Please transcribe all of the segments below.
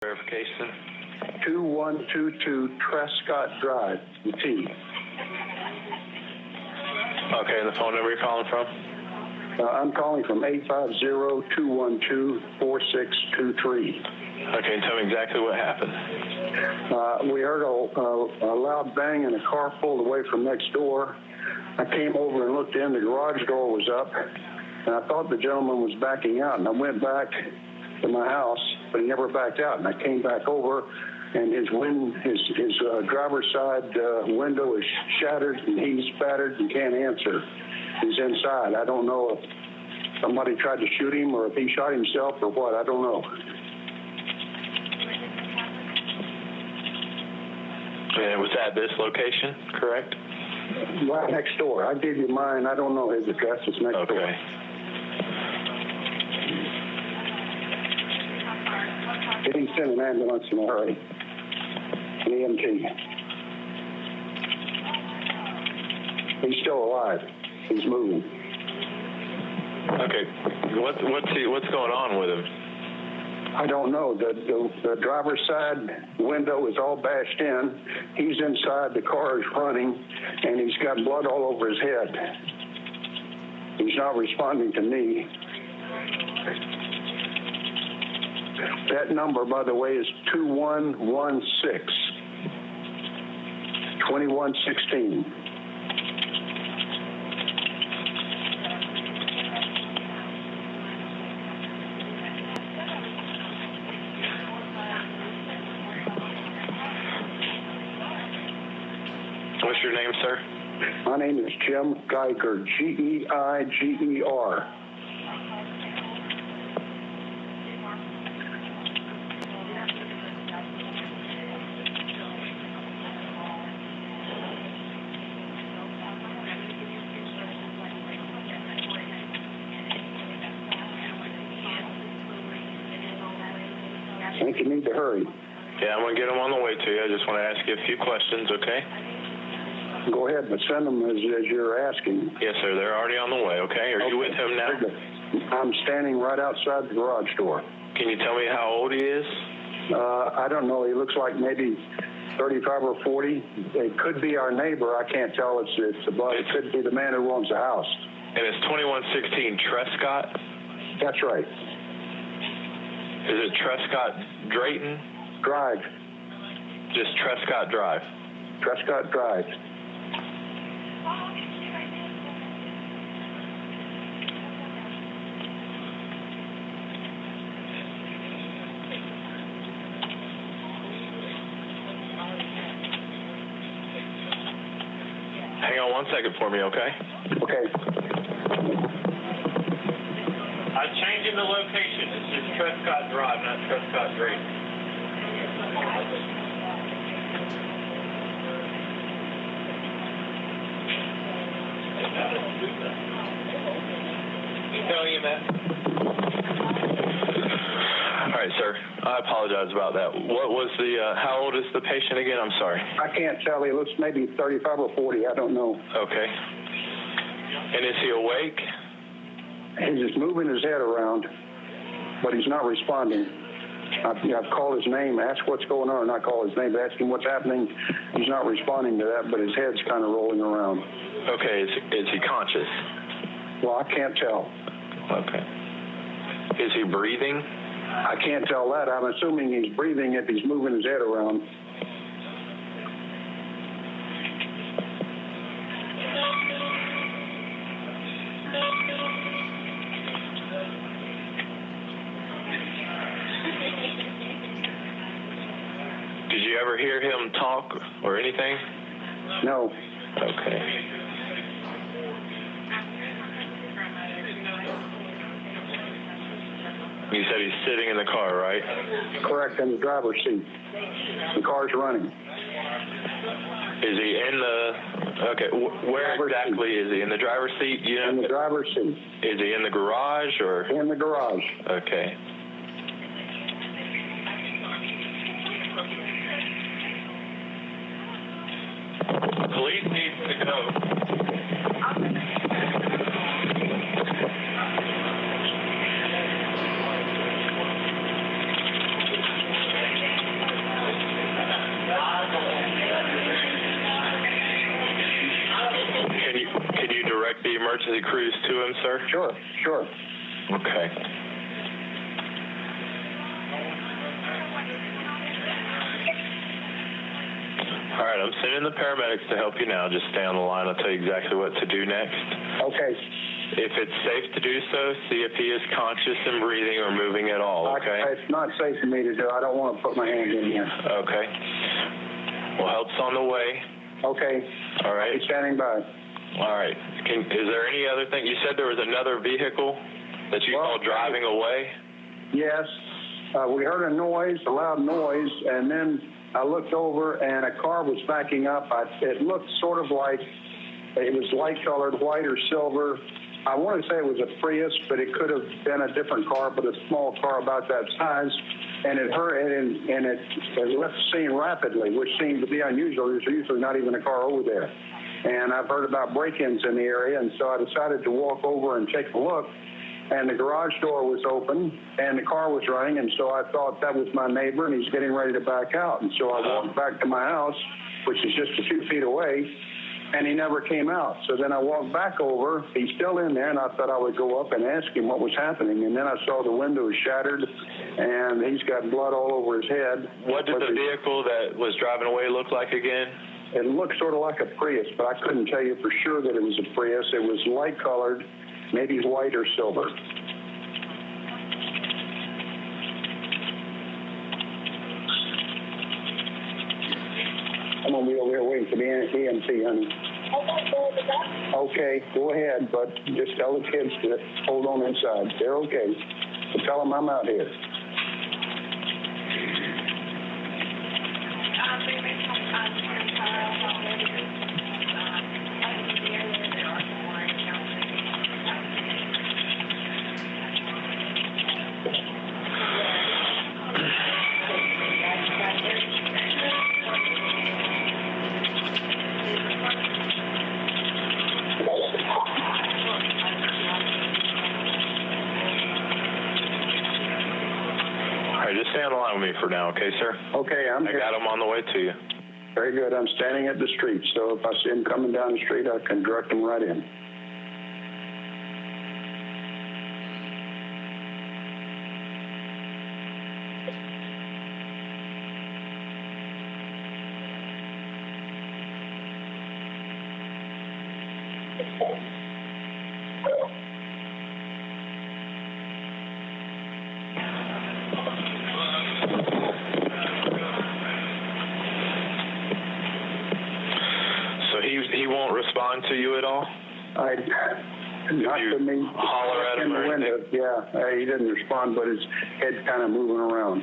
Verification. 2122 Trescott Drive, T. Okay, and the phone number you're calling from? I'm calling from 850-212-4623. Okay, and tell me exactly what happened. We heard a loud bang and a car pulled away from next door. I came over and looked in. The garage door was up, and I thought the gentleman was backing out. And I went back to my house, but he never backed out. And I came back over, and his driver's side window is shattered, and he's battered and can't answer. He's inside. I don't know if somebody tried to shoot him or if he shot himself or what. I don't know. And it was at this location, correct? Right next door. I gave you mine. I don't know his address. It's next door. Okay. They didn't send an ambulance in a hurry. An EMT. He's still alive. He's moving. Okay. What's going on with him? I don't know. The driver's side window is all bashed in. He's inside. The car is running, and he's got blood all over his head. He's not responding to me. That number, by the way, is 2116-2116. What's your name, sir? My name is Jim Geiger, Geiger. I think you need to hurry. Yeah, I'm going to get him on the way to you. I just want to ask you a few questions, okay? Go ahead, but send them as you're asking. Yes, sir. They're already on the way, okay? Are you with him now? I'm standing right outside the garage door. Can you tell me how old he is? I don't know. He looks like maybe 35 or 40. It could be our neighbor. I can't tell. It could be the man who owns the house. And it's 2116 Trescott? That's right. Is it Trescott Drayton? Drive. Just Trescott Drive? Trescott Drive. Hang on 1 second for me, okay? Okay. I'm changing the location. It's just Trescott Drive, not Trescott Drayton. Tell you that. All right, sir. I apologize about that. What was how old is the patient again? I'm sorry. I can't tell. He looks maybe 35 or 40. I don't know. Okay. And is he awake? He's just moving his head around, but he's not responding. I've called his name, asked what's going on, or not call his name, but asked him what's happening. He's not responding to that, but his head's kind of rolling around. Okay. Is he conscious? Well, I can't tell. Okay. Is he breathing? I can't tell that. I'm assuming he's breathing if he's moving his head around. Did you ever hear him talk or anything? No. Okay. You said he's sitting in the car, right? Correct, in the driver's seat. The car's running. Is he in the... Okay, where exactly is he? In the driver's seat? In the driver's seat. Is he in the garage or... In the garage. Okay. Police needs to go. emergency crews to him, sir? Sure. Okay. All right, I'm sending the paramedics to help you now. Just stay on the line. I'll tell you exactly what to do next. Okay. If it's safe to do so, see if he is conscious and breathing or moving at all, okay? It's not safe for me to do. I don't want to put my hand in here. Okay. Well, help's on the way. Okay. All right. I'll be standing by. All right. Is there any other thing? You said there was another vehicle that you saw driving away? Yes. We heard a noise, a loud noise, and then I looked over and a car was backing up. It looked sort of like it was light-colored, white or silver. I want to say it was a Prius, but it could have been a different car, but a small car about that size. And it left the scene rapidly, which seemed to be unusual. There's usually not even a car over there. And I've heard about break-ins in the area, and so I decided to walk over and take a look. And the garage door was open, and the car was running, and so I thought that was my neighbor, and he's getting ready to back out. And so I walked back to my house, which is just a few feet away, and he never came out. So then I walked back over. He's still in there, and I thought I would go up and ask him what was happening. And then I saw the window was shattered, and he's got blood all over his head. What did the vehicle that was driving away look like again? It looked sort of like a Prius, but I couldn't tell you for sure that it was a Prius. It was light-colored, maybe white or silver. I'm going to be over here waiting for the EMT, honey. Okay, go ahead, but just tell the kids to hold on inside. They're okay. So tell them I'm out here. Just stay on the line with me for now, okay, sir? Okay, I got him on the way to you. Very good. I'm standing at the street, so if I see him coming down the street, I can direct him right in. He won't respond to you at all? Not to me. Holler at him or anything? Yeah, he didn't respond, but his head's kind of moving around.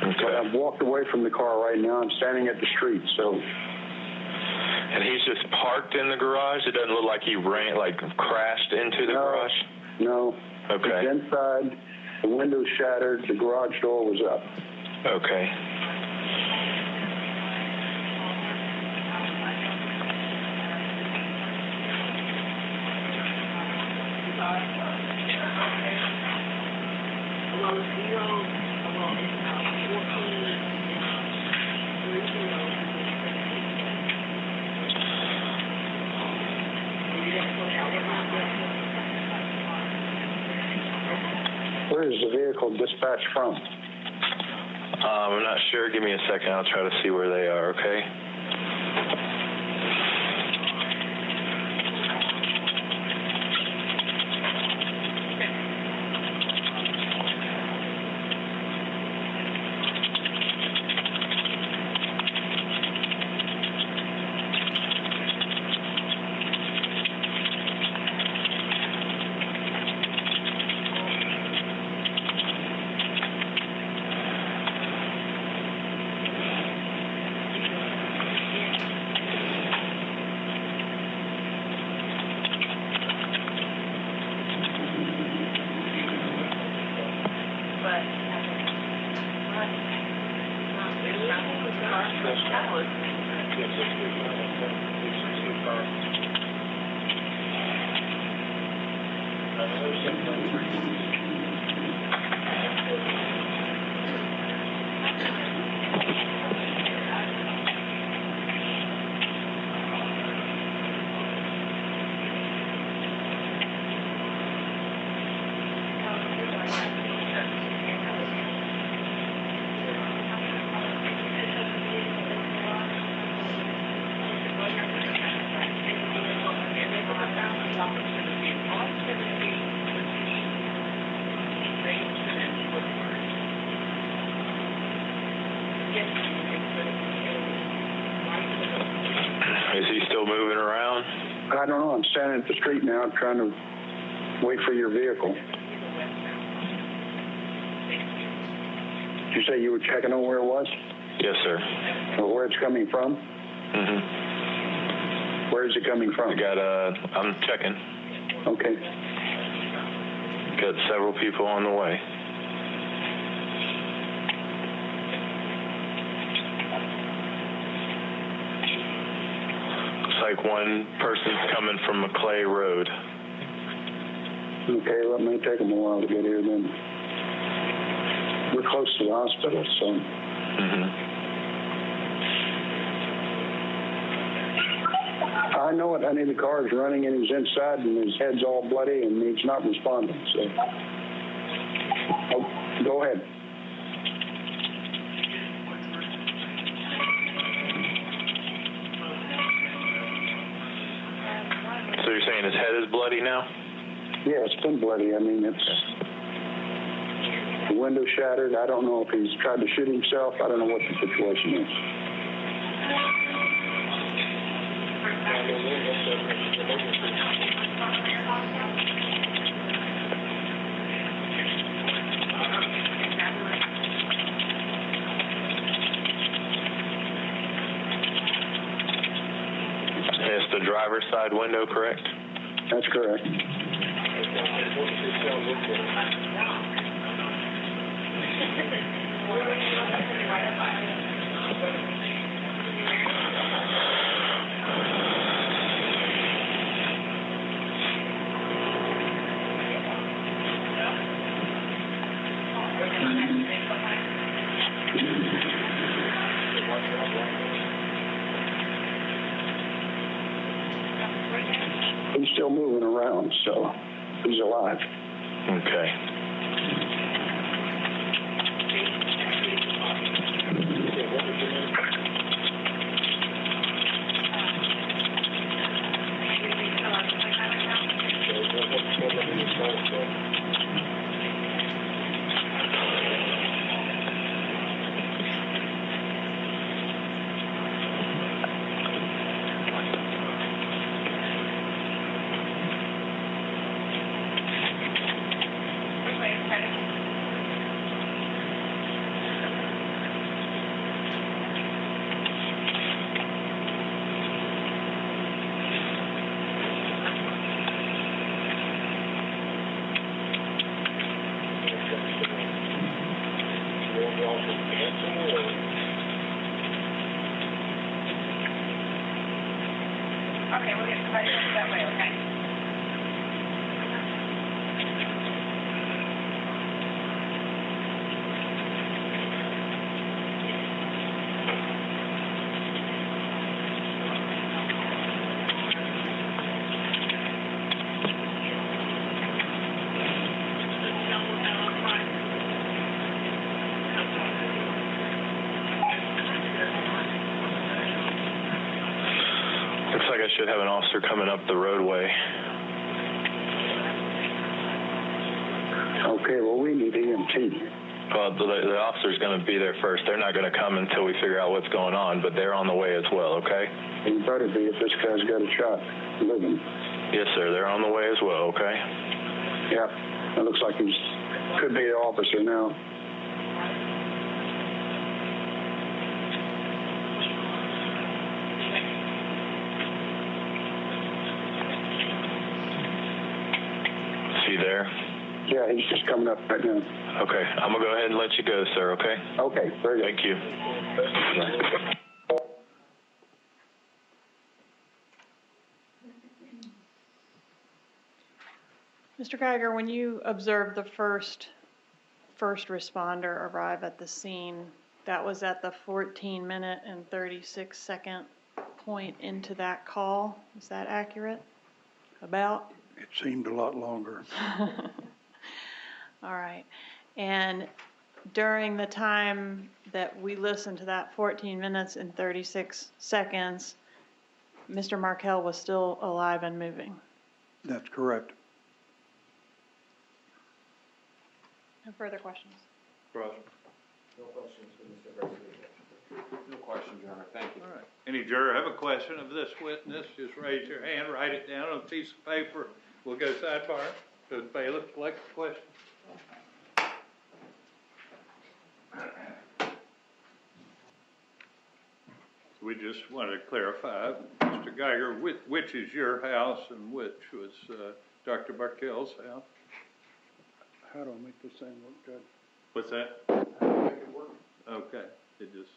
Okay. But I've walked away from the car right now. I'm standing at the street, so. And he's just parked in the garage? It doesn't look like he crashed into the garage? No. Okay. He's inside. The window's shattered. The garage door was up. Okay. Where is the vehicle dispatched from? I'm not sure. Give me a second. I'll try to see where they are, okay? I don't know. I'm standing at the street now trying to wait for your vehicle. Did you say you were checking on where it was? Yes, sir. Or where it's coming from? Mm-hmm. Where is it coming from? I'm checking. Okay. Got several people on the way. Looks like one person's coming from McClay Road. Okay, well, it may take them a while to get here then. We're close to the hospital, so. Mm-hmm. I know it. I need the car's running and he's inside and his head's all bloody and he's not responding, so. Oh, go ahead. So you're saying his head is bloody now? Yeah, it's been bloody. I mean, it's the window shattered. I don't know if he's tried to shoot himself. I don't know what the situation is. It's the driver's side window, correct? That's correct. He's still moving around, so he's alive. Okay. Okay, we'll get somebody else that way, okay? Looks like I should have an officer coming up the roadway. Okay, well, we need EMT. Well, the officer's going to be there first. They're not going to come until we figure out what's going on, but they're on the way as well, okay? He better be if this guy's got a shot living. Yes, sir. They're on the way as well, okay? Yeah, it looks like he's could be the officer now. Is he there? Yeah, he's just coming up right now. Okay. I'm going to go ahead and let you go, sir, okay? Okay, very good. Thank you. Mr. Geiger, when you observed the first responder arrive at the scene, that was at the 14-minute and 36-second point into that call. Is that accurate? About? It seemed a lot longer. All right. And during the time that we listened to that 14 minutes and 36 seconds, Mr. Markel was still alive and moving. That's correct. No further questions? No questions for Mr. Garcia. No questions, Your Honor. Thank you. All right. Any juror have a question of this witness, just raise your hand, write it down on a piece of paper. We'll go sidebar. Does the bailiff collect the question? We just want to clarify, Mr. Geiger, which is your house and which was Dr. Markel's house? How do I make this thing work, Judge? What's that? How do I make it work? Okay, it just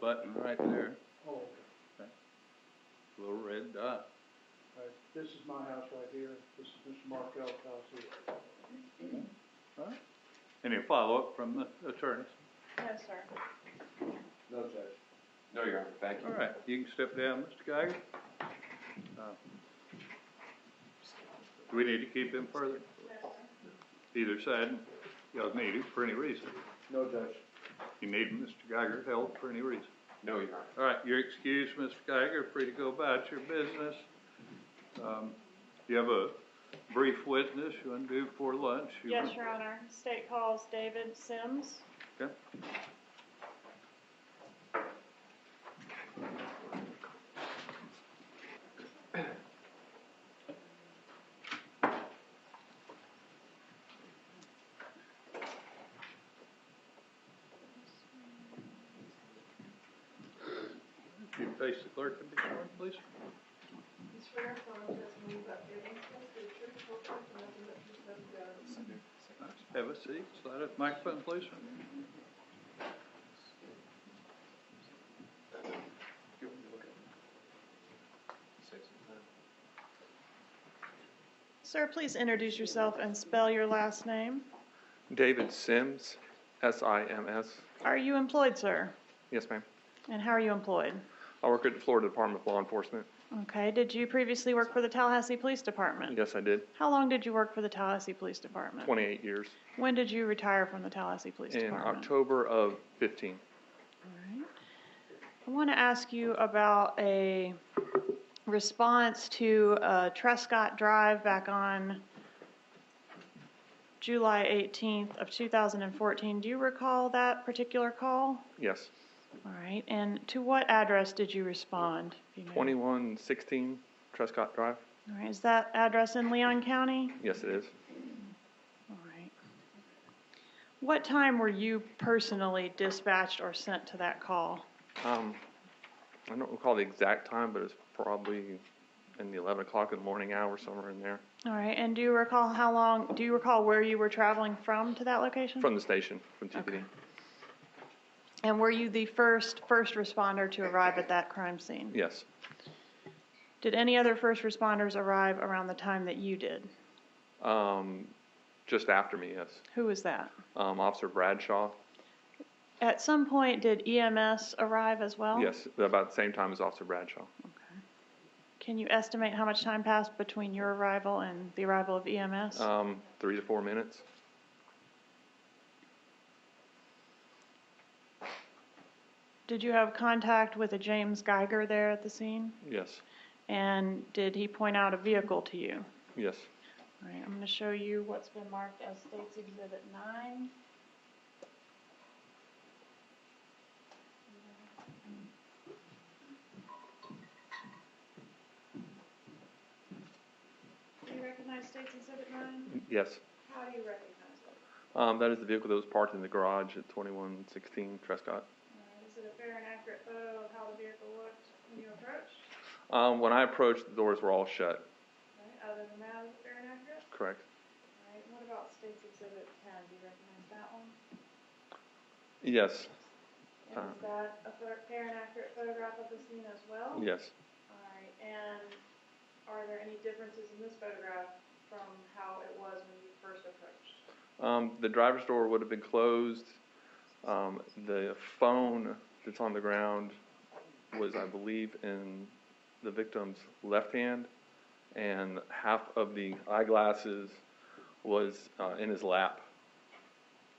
button right there. Oh, Okay. Little red dot. okay. This is my house right here. This is Mr. Markel's house here. All right. Any follow-up from the attorneys? No, sir. No, Judge. No, Your Honor. Thank you. All right, you can step down, Mr. Geiger. Do we need to keep him further? Either side, y'all need him for any reason. No, Judge. You need Mr. Geiger held for any reason. No, Your Honor. All right, you're excused, Mr. Geiger, free to go about your business. You have a brief witness you want to do before lunch? Yes, Your Honor. State calls David Sims. Okay. If you face the clerk and be sworn, please. Have a seat. Slide up the microphone, please. Sir, please introduce yourself and spell your last name. David Sims, S-I-M-S. Are you employed, sir? Yes, ma'am. And how are you employed? I work at the Florida Department of Law Enforcement. Okay. Did you previously work for the Tallahassee Police Department? Yes, I did. How long did you work for the Tallahassee Police Department? 28 years. When did you retire from the Tallahassee Police In Department? October of 15. All right. I want to ask you about a response to Trescott Drive back on July 18th of 2014. Do you recall that particular call? Yes. All right. And to what address did you respond? If you know? 2116 Trescott Drive. All right. Is that address in Leon County? Yes, it is. All right. What time were you personally dispatched or sent to that call? I don't recall the exact time, but it's probably in the 11 o'clock in the morning hour, somewhere in there. All right. And do you recall where you were traveling from to that location? From the station, from TPD. Okay. And were you the first responder to arrive at that crime scene? Yes. Did any other first responders arrive around the time that you did? Just after me, yes. Who was that? Officer Bradshaw. At some point, did EMS arrive as well? Yes, about the same time as Officer Bradshaw. Okay. Can you estimate how much time passed between your arrival and the arrival of EMS? 3 to 4 minutes. Did you have contact with a James Geiger there at the scene? Yes. And did he point out a vehicle to you? Yes. All right, I'm going to show you what's been marked as State's Exhibit 9. Do you recognize State's Exhibit 9? Yes. How do you recognize it? That is the vehicle that was parked in the garage at 2116 Trescott. Is it a fair and accurate photo of how the vehicle looked when you approached? When I approached, the doors were all shut. Right. Other than that, is it fair and accurate? Correct. All right. What about State's Exhibit 10? Do you recognize that one? Yes. And is that a fair and accurate photograph of the scene as well? Yes. All right. And are there any differences in this photograph from how it was when you first approached? The driver's door would have been closed. The phone that's on the ground was, I believe, in the victim's left hand, and half of the eyeglasses was in his lap.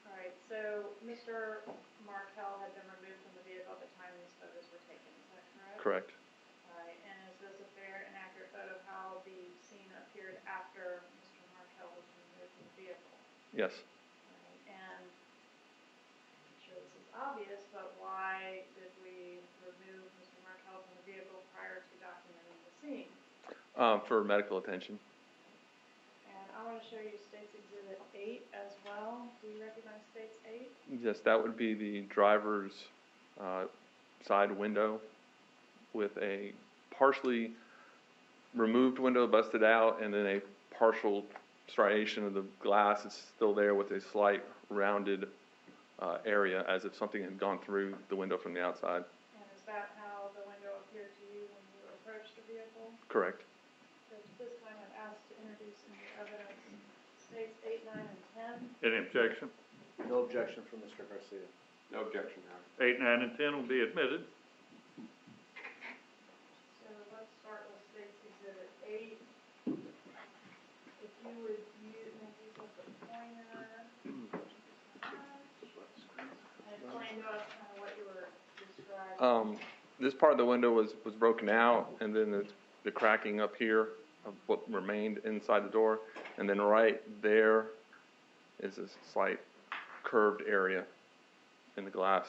All right. So Mr. Markel had been removed from the vehicle at the time these photos were taken. Is that correct? Correct. All right. And is this a fair and accurate photo of how the scene appeared after Mr. Markel was removed from the vehicle? Yes. And I'm sure this is obvious, but why did we remove Mr. Markel For medical attention. And I want to show you State's Exhibit 8 as well. Do you recognize State's 8? Yes, that would be the driver's side window with a partially removed window busted out, and then a partial striation of the glass is still there with a slight rounded area as if something had gone through the window from the outside. And is that how the window appeared to you when you approached the vehicle? Correct. At this time, I'm asked to introduce into evidence States 8, 9, and 10. Any objection? No objection from Mr. Garcia. No objection, Your Honor. 8, 9, and 10 will be admitted. So let's start with State's Exhibit 8. If you would use the pointer and explain to us kind of what you were describing. This part of the window was broken out, and then the cracking up here of what remained inside the door, and then right there is a slight curved area in the glass.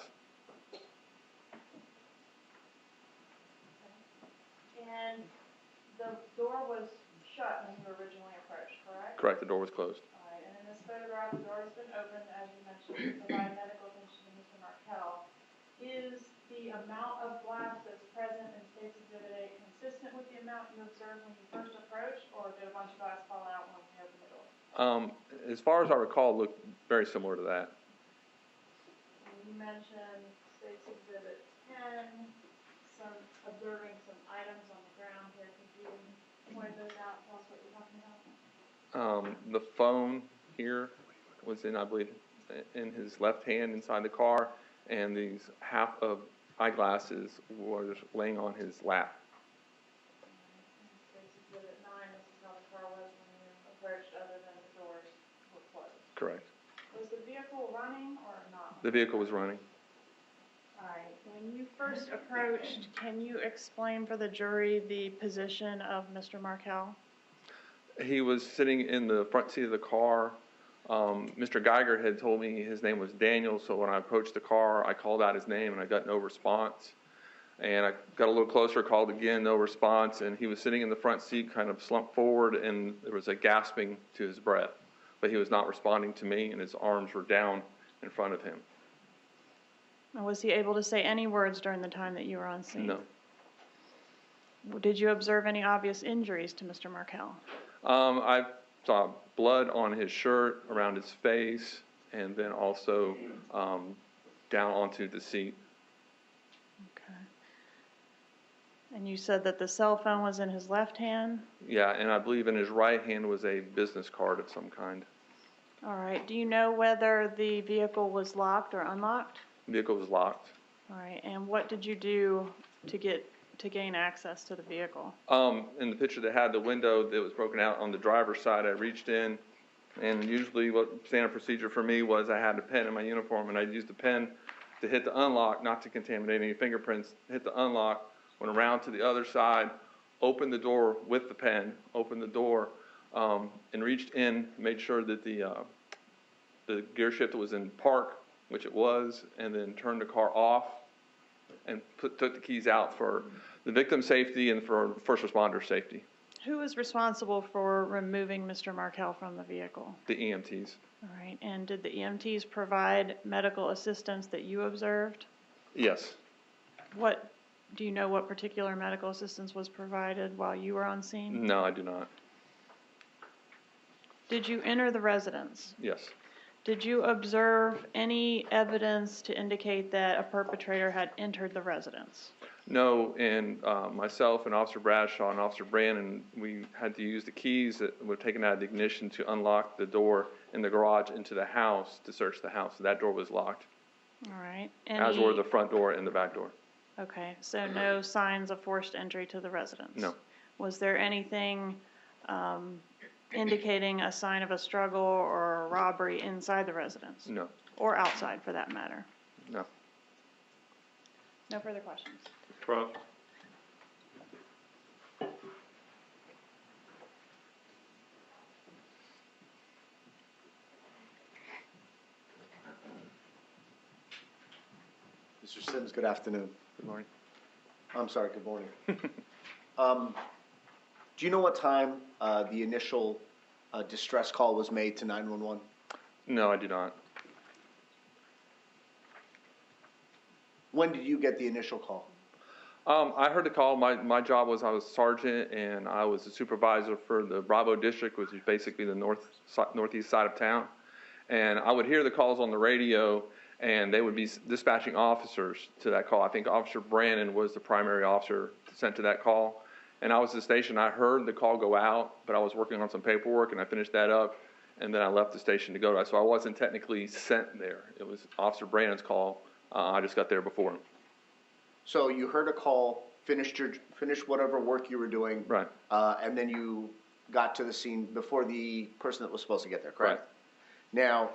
And the door was shut when you originally approached, correct? Correct, the door was closed. All right, and in this photograph, the door has been opened, as you mentioned, to provide medical attention to Mr. Markel. Is the amount of glass that's present in State's Exhibit 8 consistent with the amount you observed when you first approached, or did a bunch of glass fall out when you opened the door? As far as I recall, it looked very similar to that. And you mentioned State's Exhibit 10, observing some items on the ground here. Could you point those out, tell us what you're talking about? The phone here was I believe, in his left hand inside the car, and these half of eyeglasses were laying on his lap. State's Exhibit 9, this is how the car was when you approached, other than the doors were closed. Correct. Was the vehicle running or not? The vehicle was running. All right. When you first approached, can you explain for the jury the position of Mr. Markel? He was sitting in the front seat of the car. Mr. Geiger had told me his name was Daniel, so when I approached the car, I called out his name, and I got no response. And I got a little closer, called again, no response, and he was sitting in the front seat, kind of slumped forward, and there was a gasping to his breath. But he was not responding to me, and his arms were down in front of him. Was he able to say any words during the time that you were on scene? No. Did you observe any obvious injuries to Mr. Markel? I saw blood on his shirt, around his face, and then also down onto the seat. Okay. And you said that the cell phone was in his left hand? Yeah, and I believe in his right hand was a business card of some kind. All right. Do you know whether the vehicle was locked or unlocked? The vehicle was locked. All right. And what did you do to gain access to the vehicle? In the picture that had the window that was broken out on the driver's side, I reached in, and usually what standard procedure for me was I had a pen in my uniform, and I'd use the pen to hit the unlock, not to contaminate any fingerprints, hit the unlock, went around to the other side, opened the door with the pen, opened the door, and reached in, made sure that the gear shifter was in park, which it was, and then turned the car off and took the keys out for the victim's safety and for first responder safety. Who was responsible for removing Mr. Markel from the vehicle? The EMTs. All right. And did the EMTs provide medical assistance that you observed? Yes. Do you know what particular medical assistance was provided while you were on scene? No, I do not. Did you enter the residence? Yes. Did you observe any evidence to indicate that a perpetrator had entered the residence? No, and myself and Officer Bradshaw and Officer Brandon, we had to use the keys that were taken out of the ignition to unlock the door in the garage into the house to search the house. That door was locked. All right. As were the front door and the back door. Okay, so no signs of forced entry to the residence? No. Was there anything indicating a sign of a struggle or a robbery inside the residence? No. Or outside, for that matter? No. No further questions. Cross. Mr. Sims, good afternoon. Good morning. I'm sorry, good morning. Do you know what time the initial distress call was made to 911? No, I do not. When did you get the initial call? I heard the call. My job was I was sergeant and I was the supervisor for the Bravo district, which is basically the northeast side of town. And I would hear the calls on the radio, and they would be dispatching officers to that call. I think Officer Brannon was the primary officer sent to that call. And I was at the station. I heard the call go out, but I was working on some paperwork, and I finished that up, and then I left the station to go to that. So I wasn't technically sent there. It was Officer Brannon's call. I just got there before him. So you heard a call, finished whatever work you were doing, Right. And then you got to the scene before the person that was supposed to get there, correct? Right. Now,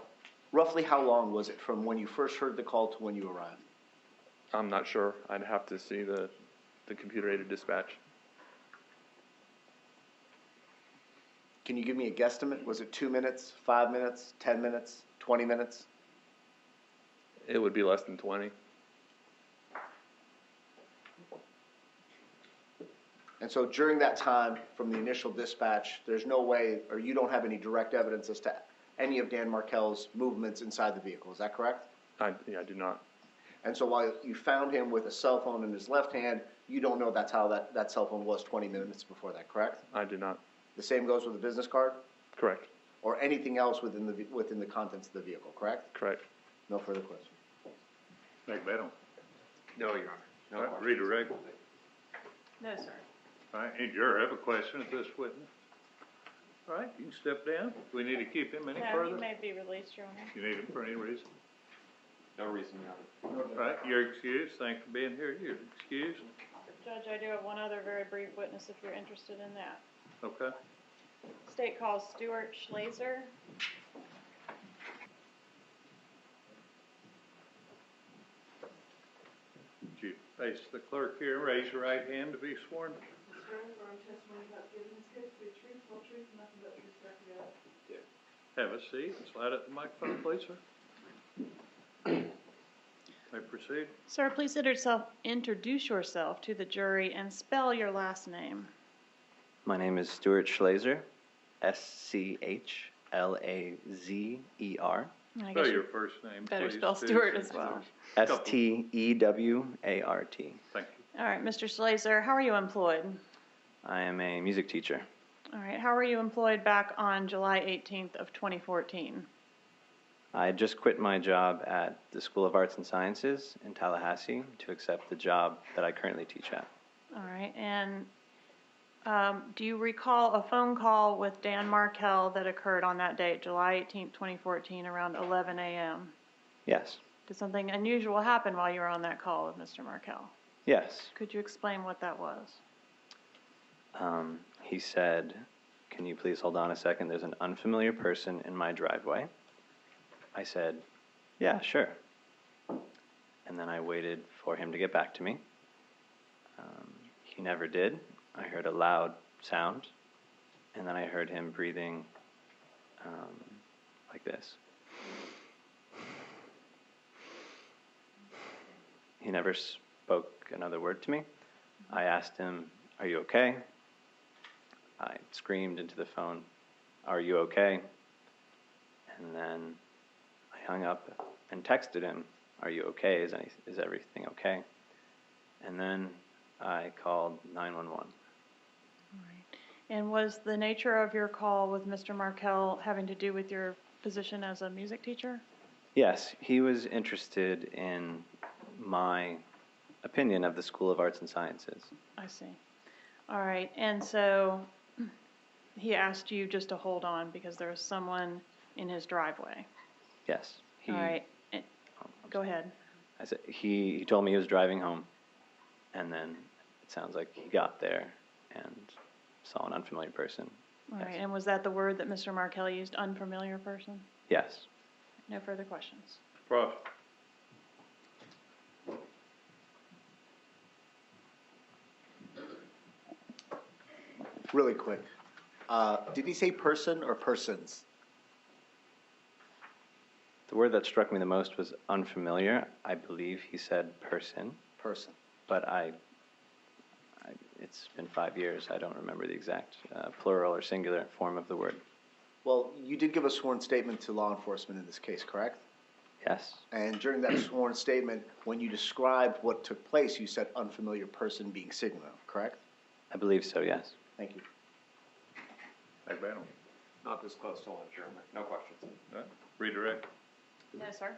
roughly how long was it from when you first heard the call to when you arrived? I'm not sure. I'd have to see the computer-aided dispatch. Can you give me a guesstimate? Was it 2 minutes, 5 minutes, 10 minutes, 20 minutes? It would be less than 20. And so during that time, from the initial dispatch, there's no way, or you don't have any direct evidence as to any of Dan Markel's movements inside the vehicle, is that correct? I do not. And so while you found him with a cell phone in his left hand, you don't know that's how that cell phone was 20 minutes before that, correct? I do not. The same goes with the business card? Correct. Or anything else within the contents of the vehicle, correct? Correct. No further questions. McBettle. No, Your Honor. No All right, questions. redirect. No, sir. All right, any juror have a question of this witness? All right, you can step down. Do we need to keep him any No, he further? may be released, Your Honor. You need him for any reason? No reason, Your Honor. All right, you're excused. Thanks for being here. You're excused. Judge, I do have one other very brief witness if you're interested in that. Okay. State calls Stewart Schlazer. Would you face the clerk here and raise your right hand to be sworn? Have a seat. Slide up the microphone, please, sir. May proceed. Sir, please introduce yourself to the jury and spell your last name. My name is Stewart Schlazer, Schlazer. I Spell guess your you first name, better please, spell too, Stewart since as well. there's a couple. Stewart. Thank you. All right, Mr. Schlazer, how are you employed? I am a music teacher. All right, how were you employed back on July 18th of 2014? I just quit my job at the School of Arts and Sciences in Tallahassee to accept the job that I currently teach at. All right, and do you recall a phone call with Dan Markel that occurred on that date, July 18th, 2014, around 11 a.m.? Yes. Did something unusual happen while you were on that call with Mr. Markel? Yes. Could you explain what that was? He said, "Can you please hold on a second? There's an unfamiliar person in my driveway." I said, "Yeah, sure." And then I waited for him to get back to me. He never did. I heard a loud sound, and then I heard him breathing like this. He never spoke another word to me. I asked him, "Are you okay?" I screamed into the phone, "Are you okay?" And then I hung up and texted him, "Are you okay? Is everything okay?" And then I called 911. All right. And was the nature of your call with Mr. Markel having to do with your position as a music teacher? Yes, he was interested in my opinion of the School of Arts and Sciences. I see. All right, and so he asked you just to hold on because there was someone in his driveway. Yes. All right, go ahead. I said, he told me he was driving home, and then it sounds like he got there and saw an unfamiliar person. All Yes. right, and was that the word that Mr. Markel used, unfamiliar person? Yes. No further questions. Prof. Really quick. Did he say person or persons? The word that struck me the most was unfamiliar. I believe he said person, Person. but it's been 5 years. I don't remember the exact plural or singular form of the word. Well, you did give a sworn statement to law enforcement in this case, correct? Yes. And during that sworn statement, when you described what took place, you said unfamiliar person being Sigma, correct? I believe so, yes. Thank you. Hey, Banner. Not this close to lunch, Your Honor. No questions. All right. Redirect. No, sir.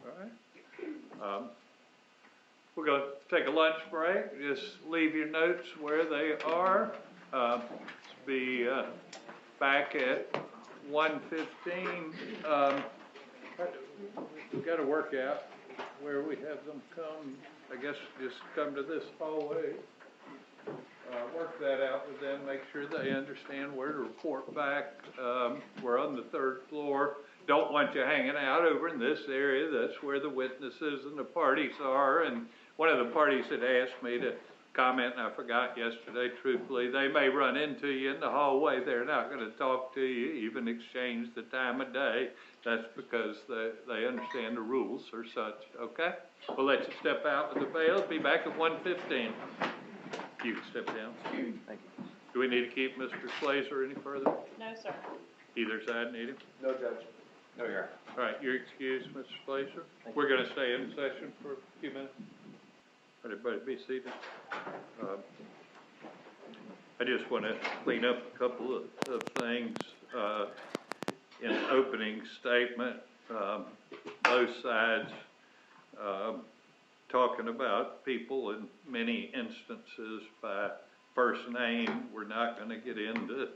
All right. We're going to take a lunch break. Just leave your notes where they are. Be back at 1:15. We've got to work out where we have them come. I guess just come to this hallway. Work that out with them, make sure they understand where to report back. We're on the 3rd floor. Don't want you hanging out over in this area. That's where the witnesses and the parties are. And one of the parties had asked me to comment, and I forgot yesterday, truthfully. They may run into you in the hallway. They're not going to talk to you, even exchange the time of day. That's because they understand the rules are such, okay? We'll let you step out with the bail. Be back at 1:15. You can step down. Thank you. Do we need to keep Mr. Schlazer any further? No, sir. Either side need him? No, Judge. No, Your Honor. All right, you're excused, Mr. Schlazer. We're going to stay in session for a few minutes. Everybody be seated. I just want to clean up a couple of things in the opening statement. Both sides talking about people in many instances by first name. We're not going to get into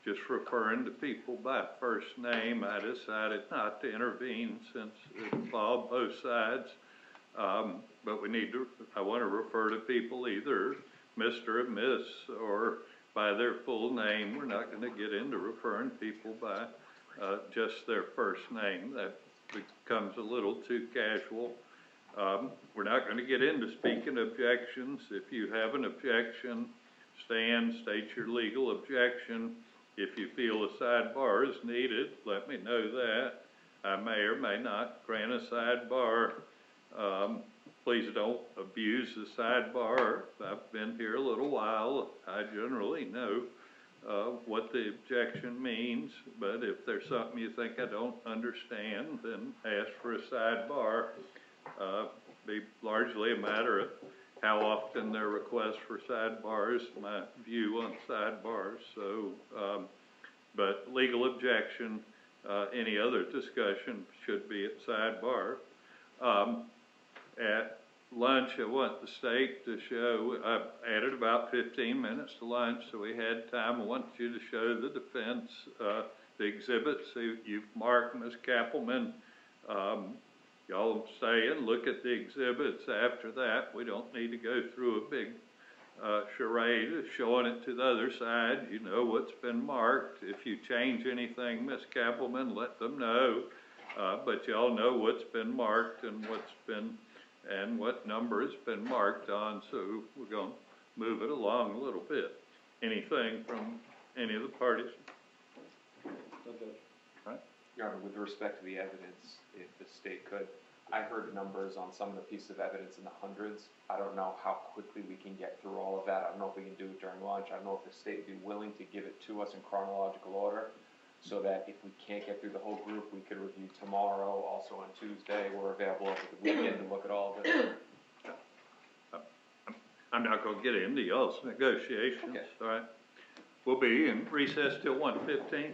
just referring to people by first name. I decided not to intervene since it involved both sides. But I want to refer to people either Mr. or Miss or by their full name. We're not going to get into referring people by just their first name. That becomes a little too casual. We're not going to get into speaking objections. If you have an objection, state your legal objection. If you feel a sidebar is needed, let me know that. I may or may not grant a sidebar. Please don't abuse the sidebar. I've been here a little while. I generally know what the objection means, but if there's something you think I don't understand, then ask for a sidebar. Be largely a matter of how often there are requests for sidebars, my view on sidebars. So, but legal objection, any other discussion should be at sidebar. At lunch, I want the state to show, I've added about 15 minutes to lunch, so we had time. I want you to show the defense, the exhibits you've marked, Ms. Kappelman. Y'all stay and look at the exhibits. After that, we don't need to go through a big charade of showing it to the other side. You know what's been marked. If you change anything, Ms. Kappelman, let them know. But y'all know what's been marked and what number has been marked on, so we're going to move it along a little bit. Anything from any of the parties? Right. Your Honor, with respect to the evidence, if the state could, I heard numbers on some of the pieces of evidence in the hundreds. I don't know how quickly we can get through all of that. I don't know if we can do it during lunch. I don't know if the state would be willing to give it to us in chronological order, so that if we can't get through the whole group, we could review tomorrow, also on Tuesday. We're available over the weekend to look at all of it. I'm not going to get into y'all's negotiations. Okay. All right. We'll be in recess till 1:15.